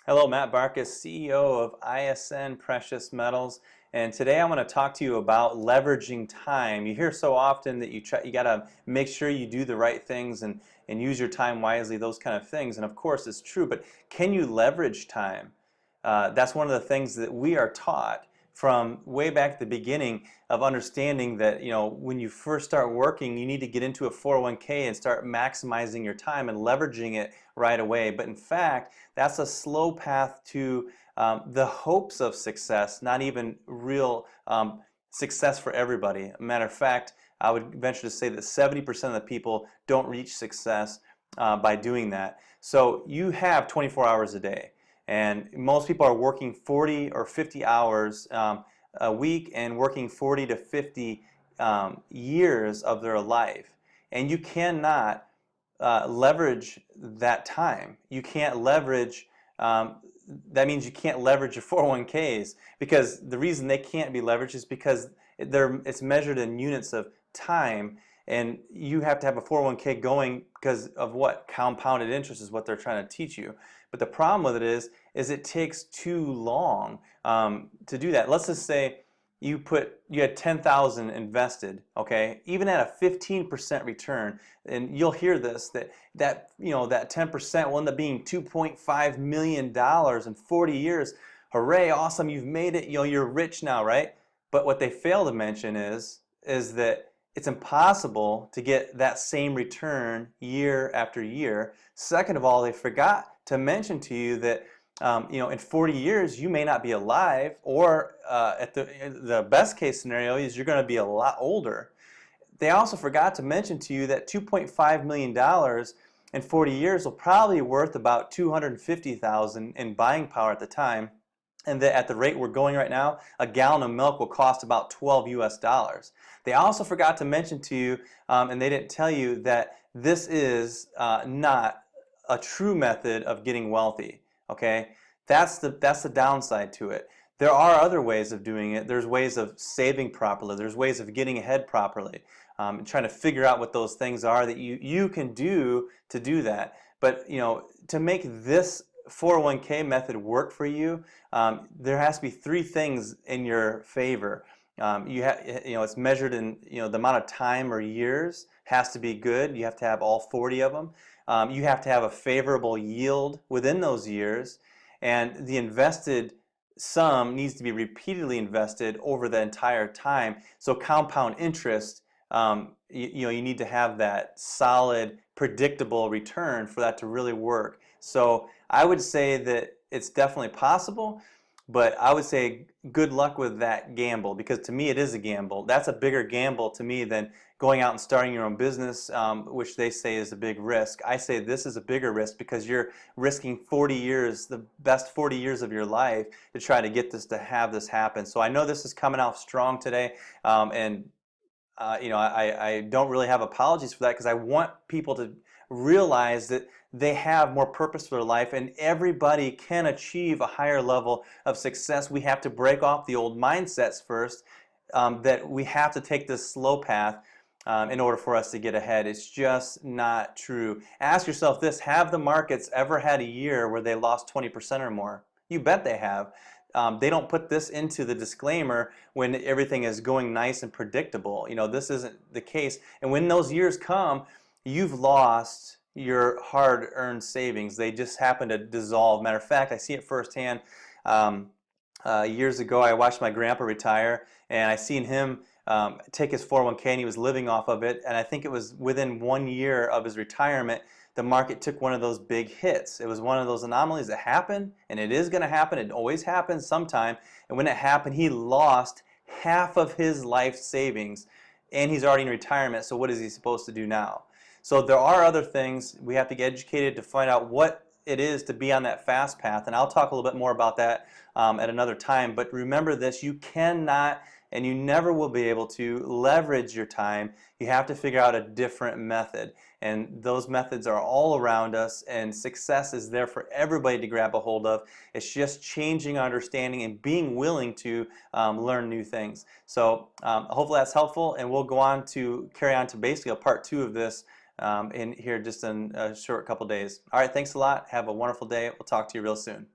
Hello, Matt Barkas, CEO of ISN Precious Metals, and today I want to talk to you about leveraging time. You hear so often that you got to make sure you do the right things and use your time wisely, those kind of things. And of course, it's true, but can you leverage time? That's one of the things that we are taught from way back at the beginning of understanding that, when you first start working, you need to get into a 401k and start maximizing your time and leveraging it right away. But in fact, that's a slow path to the hopes of success, not even real success for everybody. Matter of fact, I would venture to say that 70% of the people don't reach success by doing that. So you have 24 hours a day. And most people are working 40 or 50 hours a week and working 40 to 50 years of their life. And you cannot leverage that time. You can't leverage, that means you can't leverage your 401ks, because the reason they can't be leveraged is because it's measured in units of time. And you have to have a 401k going because of what? Compounded interest is what they're trying to teach you. But the problem with it is it takes too long to do that. Let's just say you had 10,000 invested, okay? Even at a 15% return, and you'll hear this, that 10% will end up being $2.5 million in 40 years. Hooray, awesome, you've made it, you're rich now, right? But what they fail to mention is that it's impossible to get that same return year after year. Second of all, they forgot to mention to you that in 40 years you may not be alive, or at the best case scenario is you're going to be a lot older. They also forgot to mention to you that $2.5 million in 40 years will probably be worth about $250,000 in buying power at the time. And that at the rate we're going right now, a gallon of milk will cost about 12 US. They also forgot to mention to you, and they didn't tell you, that this is not a true method of getting wealthy. Okay, that's the downside to it. There are other ways of doing it. There's ways of saving properly. There's ways of getting ahead properly, and trying to figure out what those things are that you can do to do that. But to make this 401k method work for you, there has to be three things in your favor. It's measured in, the amount of time or years has to be good. You have to have all 40 of them. You have to have a favorable yield within those years, and the invested sum needs to be repeatedly invested over the entire time. So compound interest, you need to have that solid, predictable return for that to really work. So I would say that it's definitely possible, but I would say good luck with that gamble, because to me it is a gamble. That's a bigger gamble to me than going out and starting your own business, which they say is a big risk. I say this is a bigger risk because you're risking 40 years, the best 40 years of your life, to try to get this to have this happen. So I know this is coming out strong today, and I don't really have apologies for that, because I want people to realize that they have more purpose for their life, and everybody can achieve a higher level of success. We have to break off the old mindsets first, that we have to take this slow path in order for us to get ahead. It's just not true. Ask yourself this: have the markets ever had a year where they lost 20% or more? You bet they have. They don't put this into the disclaimer when everything is going nice and predictable. This isn't the case. And when those years come, you've lost your hard-earned savings. They just happen to dissolve. Matter of fact, I see it firsthand. Years ago, I watched my grandpa retire, and I seen him take his 401k, and he was living off of it. And I think it was within 1 year of his retirement, the market took one of those big hits. It was one of those anomalies that happened, and it is going to happen. It always happens sometime. And when it happened, he lost half of his life savings, and he's already in retirement. So what is he supposed to do now? So there are other things. We have to get educated to find out what it is to be on that fast path. And I'll talk a little bit more about that at another time. But remember this: you cannot, and you never will be able to, leverage your time. You have to figure out a different method. And those methods are all around us, and success is there for everybody to grab a hold of. It's just changing our understanding and being willing to learn new things. So hopefully that's helpful, and we'll go on to carry on to basically a part 2 of this in here just in a short couple days. All right, thanks a lot. Have a wonderful day. We'll talk to you real soon.